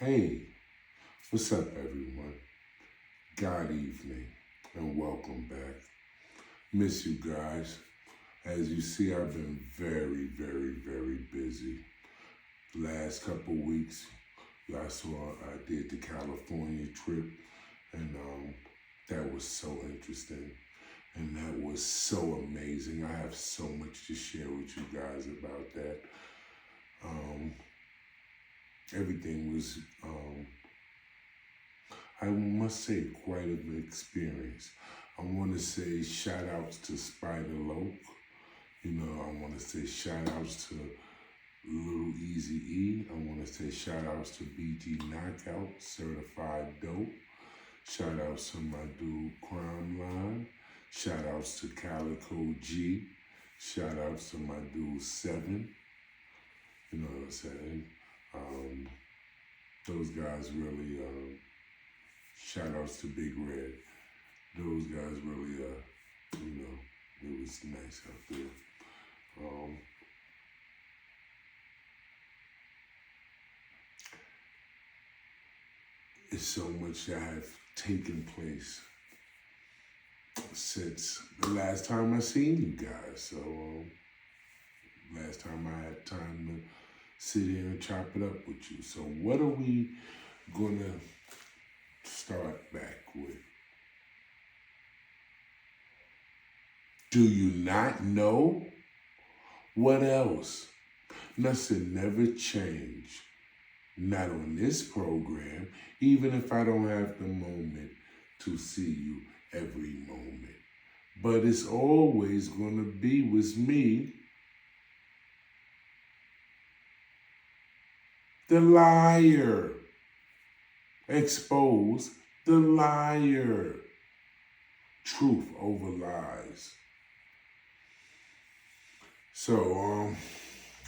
Hey, what's up, everyone? God evening, and welcome back. Miss you guys. As you see, I've been very busy. Last couple weeks, y'all saw I did the California trip, and that was so interesting, and that was so amazing. I have so much to share with you guys about that. Um, Everything was I must say, quite an experience. I want to say shout outs to Spider Loke. I want to say shout outs to Little Easy E. I want to say shout outs to BG Knockout, Certified Dope. Shout outs to my dude Crime Line. Shout outs to Calico G. Shout outs to my dude Seven. You know what I'm saying? Those guys really shout outs to Big Red. Those guys really, it was nice out there. It's so much that have taken place since the last time I seen you guys. So, last time I had time to sit here and chop it up with you. So, what are we gonna start back with? Do you not know? What else? Nothing never changed. Not on this program, even if I don't have the moment to see you every moment. But it's always going to be with me, the liar. Expose the liar. Truth over lies. So,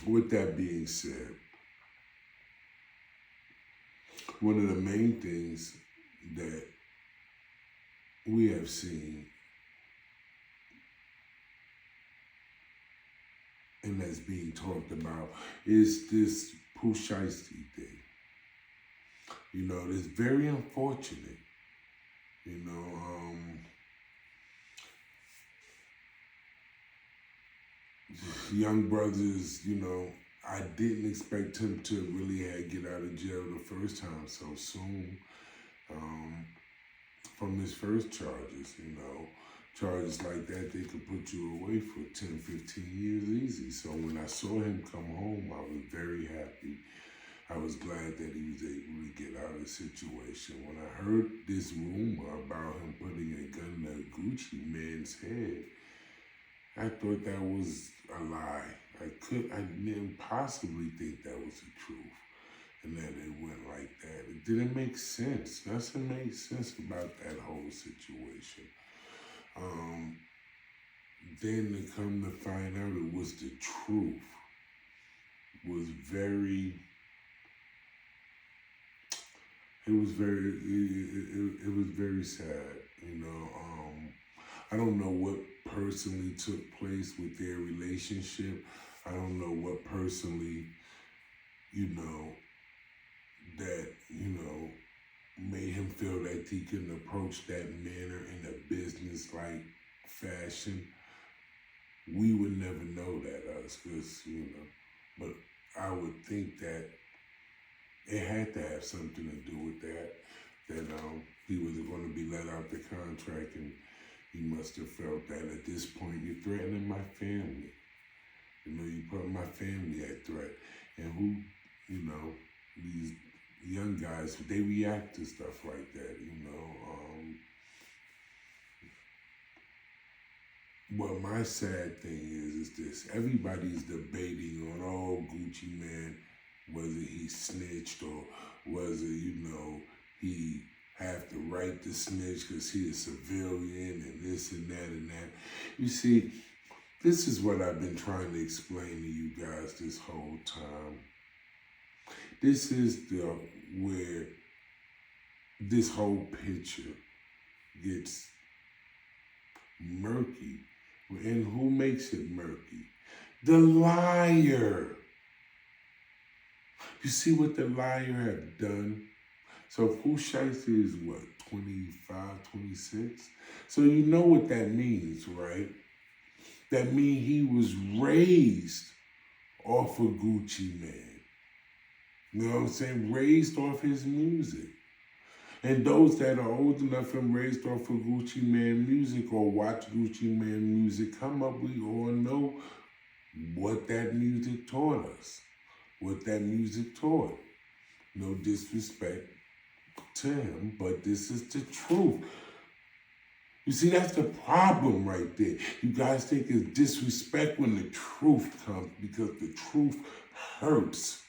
with that being said, one of the main things that we have seen and that's being talked about is this Pooh Shiesty thing. It's very unfortunate. Young brothers, I didn't expect him to really get out of jail the first time so soon from his first charges, Charges like that, they could put you away for 10, 15 years easy. So when I saw him come home, I was very happy. I was glad that he was able to get out of the situation. When I heard this rumor about him putting a gun to a Gucci man's head, I thought that was a lie. I didn't possibly think that was the truth, and that it went like that. It didn't make sense. Nothing made sense about that whole situation. Then to come to find out it was the truth was very. It was very sad. I don't know what personally took place with their relationship. I don't know what personally, that, made him feel that he couldn't approach that manner in a business-like fashion. We would never know that, us, because, but I would think that it had to have something to do with that he was going to be let out the contract, and he must have felt that at this point, you're threatening my family. You put my family at threat. And these young guys, they react to stuff like that, Well, my sad thing is this. Everybody's debating on, Gucci man, whether he snitched or whether, he have the right to snitch because he a civilian and this and that and that. You see, this is what I've been trying to explain to you guys this whole time. This is where this whole picture gets murky. And who makes it murky? The liar. You see what the liar have done? So Pooh Shiesty is what, 25, 26? So you know what that means, right? That means he was raised off of Gucci Man. You know what I'm saying? Raised off his music. And those that are old enough and raised off of Gucci Man music or watch Gucci Man music come up, we all know what that music taught us. What that music taught. No disrespect to him, but this is the truth. You see, that's the problem right there. You guys think it's disrespect when the truth comes because the truth hurts.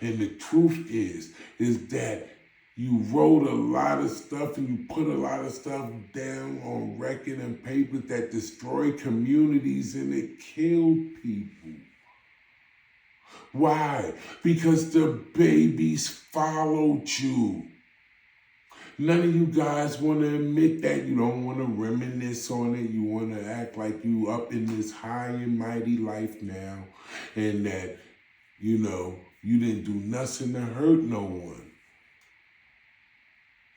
And the truth is that you wrote a lot of stuff and you put a lot of stuff down on record and paper that destroyed communities and it killed people. Why? Because the babies followed you. None of you guys want to admit that. You don't want to reminisce on it. You want to act like you up in this high and mighty life now and that, you didn't do nothing to hurt no one.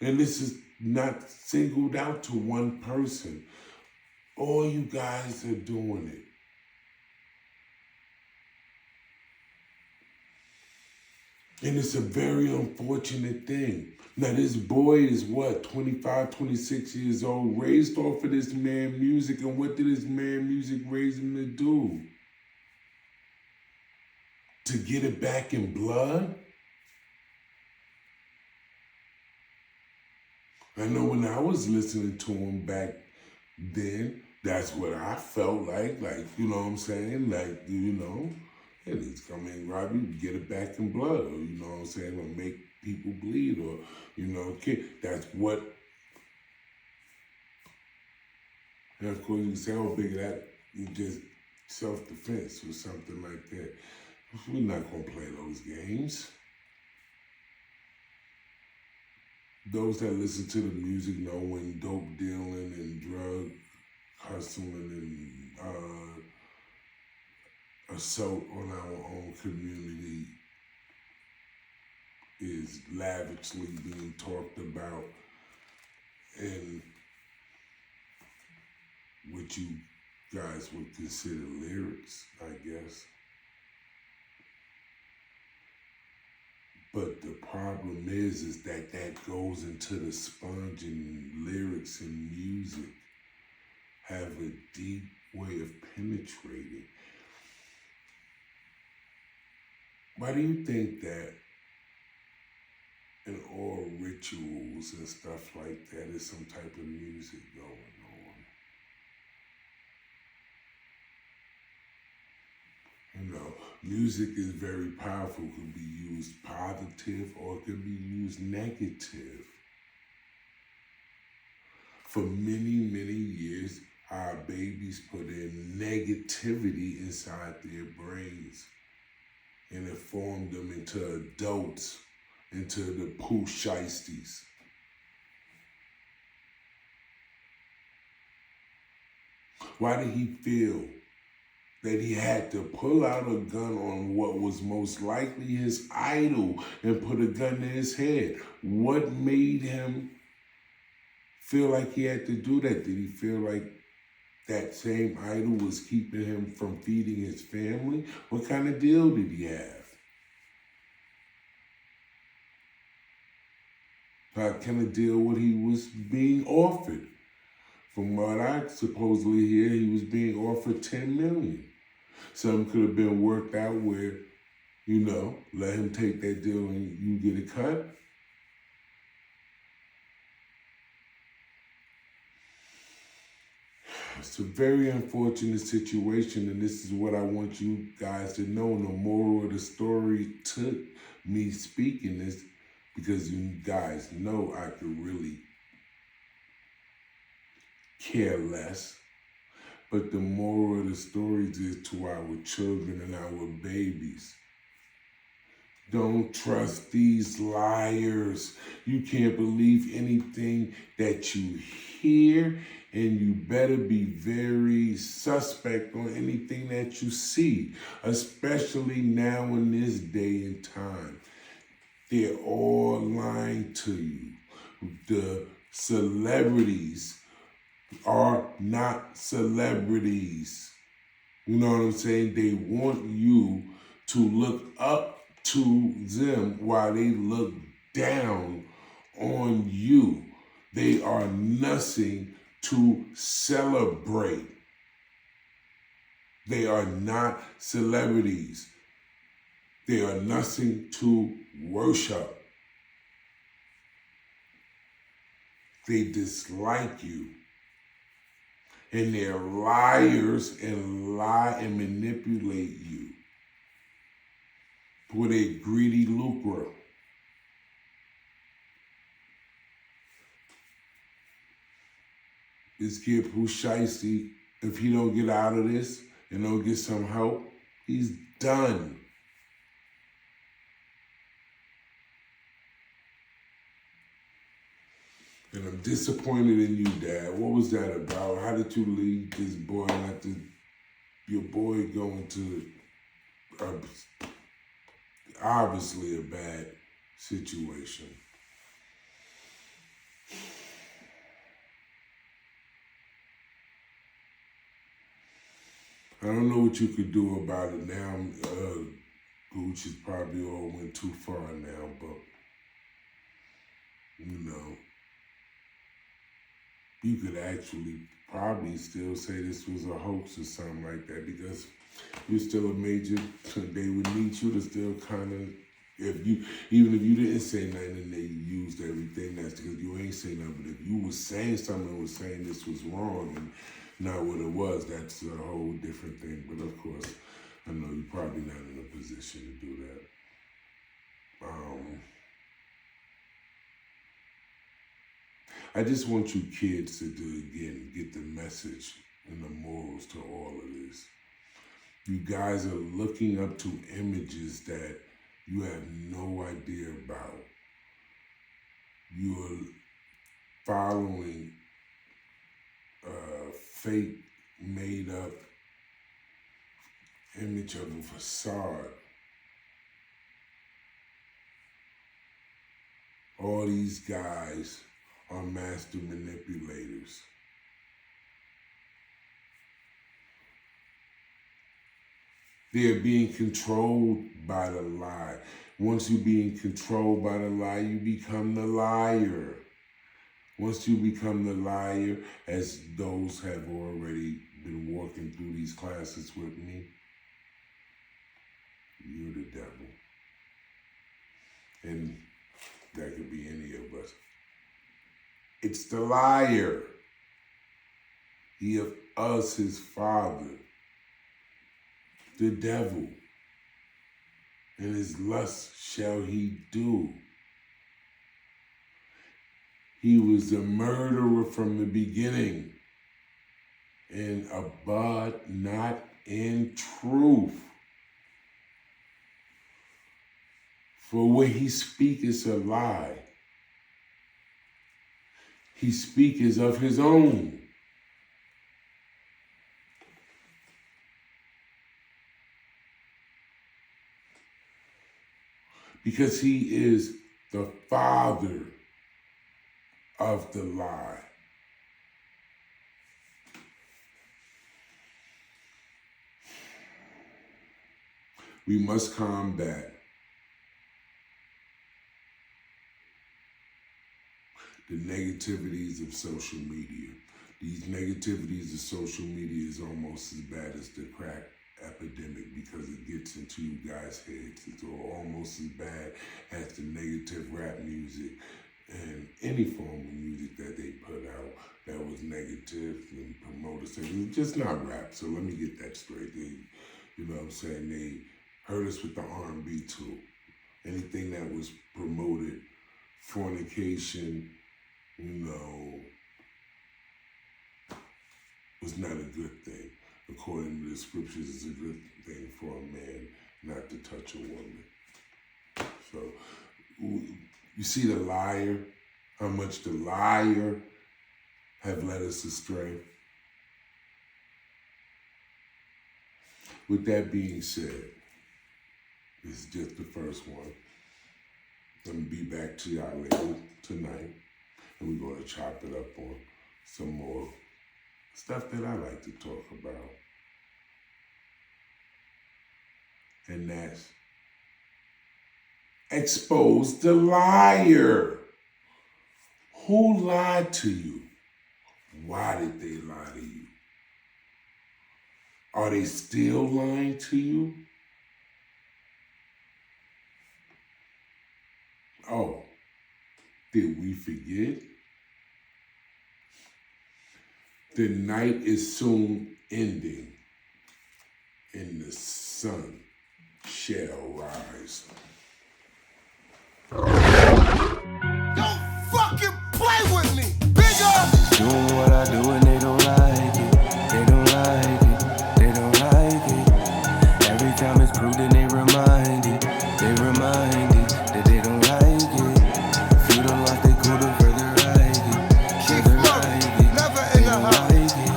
And this is not singled out to one person. All you guys are doing it. And it's a very unfortunate thing. Now, this boy is what, 25, 26 years old, raised off of this man music. And what did this man music raise him to do? To get it back in blood? I know when I was listening to him back then, that's what I felt like, you know what I'm saying? And he's coming, Robbie, get it back in blood, or you know what I'm saying, or make people bleed, or, that's what, and of course you say, oh, Bigga, that is just self-defense or something like that. We're not going to play those games. Those that listen to the music know when dope dealing and drug hustling and assault on our own community is lavishly being talked about and what you guys would consider lyrics, I guess. But the problem is that goes into the sponge, and lyrics and music have a deep way of penetrating. Why do you think that in all rituals and stuff like that is some type of music going on? Music is very powerful. It can be used positive or it can be used negative. For many, many years, our babies put in negativity inside their brains. And it formed them into adults, into the Pooh Shiesties. Why did he feel that he had to pull out a gun on what was most likely his idol and put a gun to his head? What made him feel like he had to do that? Did he feel like that same idol was keeping him from feeding his family? What kind of deal did he have? What kind of deal what he was being offered? From what I supposedly hear, he was being offered $10 million. Something could have been worked out where, let him take that deal and you get a cut. It's a very unfortunate situation, and this is what I want you guys to know. And the moral of the story took me speaking this because you guys know I could really care less. But the moral of the story is to our children and our babies. Don't trust these liars. You can't believe anything that you hear, and you better be very suspect on anything that you see, especially now in this day and time. They're all lying to you. The celebrities are not celebrities. You know what I'm saying? They want you to look up to them while they look down on you. They are nothing to celebrate. They are not celebrities. They are nothing to worship. They dislike you. And they're liars and lie and manipulate you for their greedy lucre. This kid Pooh Shiesty, if he don't get out of this and don't get some help, he's done. And I'm disappointed in you, Dad. What was that about? How did you leave this boy after your boy going to obviously a bad situation? I don't know what you could do about it now. Gooch is probably all went too far now, but you know, you could actually probably still say this was a hoax or something like that, because you're still a major. They would need you to still kind of, even if you didn't say nothing and they used everything, that's because you ain't saying nothing. But if you was saying something and was saying this was wrong and not what it was, that's a whole different thing. But of course, I know you're probably not in a position to do that. I just want you kids to get the message and the morals to all of this. You guys are looking up to images that you have no idea about. You're following a fake, made up image of a facade. All these guys are master manipulators. They're being controlled by the lie. Once you're being controlled by the lie, you become the liar. Once you become the liar, as those have already been walking through these classes with me, you're the devil. And that could be any of us. It's the liar. He of us, his father, the devil, and his lust shall he do. He was a murderer from the beginning, and abode not in truth. For when he speaketh a lie, he speaketh of his own. Because he is the father of the lie. We must combat the negativities of social media. These negativities of social media is almost as bad as the crack epidemic, because it gets into you guys' heads. It's almost as bad as the negative rap music and any form of music that they put out that was negative and promoted. It's just not rap, so let me get that straight. You know what I'm saying? They hurt us with the R&B too. Anything that was promoted, fornication, was not a good thing. According to the scriptures, it's a good thing for a man not to touch a woman. So you see the liar, how much the liar have led us astray. With that being said, this is just the first one. I'm gonna be back to y'all later tonight, and we're gonna chop it up on some more stuff that I like to talk about. And that's expose the liar. Who lied to you? Why did they lie to you? Are they still lying to you? Oh, did we forget? The night is soon ending, and the sun shall rise. Don't fucking play with me, Bigga! Doing what I do and they don't like it. They don't like it. They don't like it. Every time it's proved and they remind it. They remind it that they don't like it. If you don't like they cool to further like it. Further like it. Never in They the don't house. like it.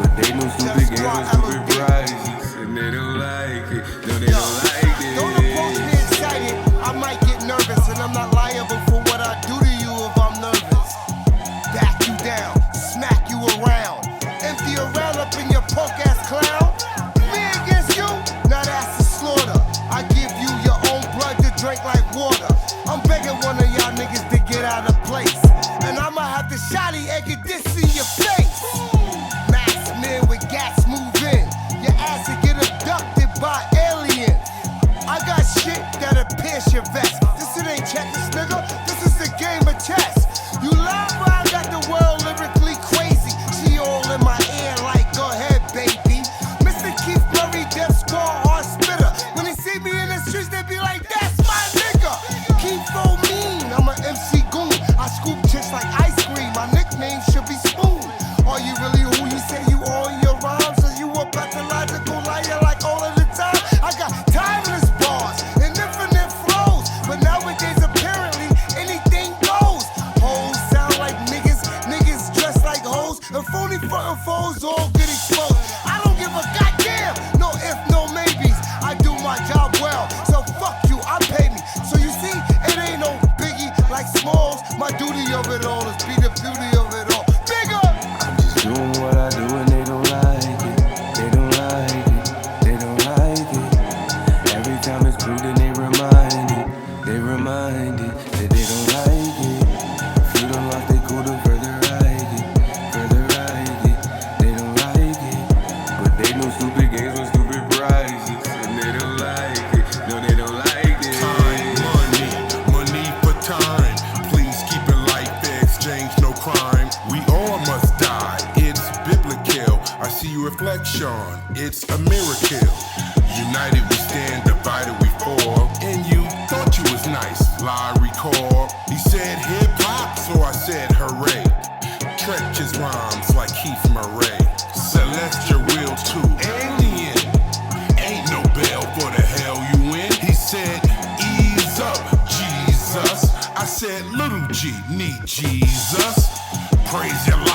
But they know stupid games and stupid prizes. And they don't like it. No, they don't like it. Don't approach me excited. I might get nervous, and I'm not liable for what I do to you if I'm nervous. Back you down, smack you around, empty around up in your punk ass clown. Me against you, now that's a slaughter. I give you your own blood to drink like water. I'm begging one of y'all niggas to get out of place, and I'ma have to shotty egg this in your face. Masked men with gas move in. Your ass will get abducted by aliens. I got shit that'll pierce your vest. This shit ain't checkers, nigga. This is the game of chess. You lie, but I got the world lyrically crazy. She all in my ear like, go ahead, baby. Mr. Keith Murray, Death Squad, hard spitter. When they see me in the streets, they be like, that's my nigga. Keith so mean, I'm an MC goon. I scoop chicks like ice cream. My nickname should be Spoon. Are you really who you say you are in your rhymes? Or you a pathological liar like all of the time? I got timeless bars and infinite flows, but nowadays apparently anything goes. Hoes sound like niggas, niggas dress like hoes, and phony frontin' foes all get exposed. I don't give a goddamn, no if, no maybes. I do my job well, so fuck you, I pay me. So you see, it ain't no biggie like Smalls. My duty of it all is be the beauty of it all. Bigger! I'm just doing what I do and they don't like it. They don't like it. They don't like it. Every time it's proved and they remind it. They remind it that they don't like it. If you don't like they cool to further like it. Further like it. They don't like it. But they know stupid games with stupid prizes. And they don't like it. No, they don't like it. Time, money for time. Please keep it like the exchange, no crime. We all must die, it's biblical. I see your reflection, it's a miracle. United we stand, divided we fall. And you thought you was nice, lie recall. He said hip hop, so I said hooray. Treacherous rhymes like Keith Murray. Celestial will too, alien. Ain't no bail for the hell you in. He said, ease up, Jesus. I said, little G, need Jesus. Praise your life.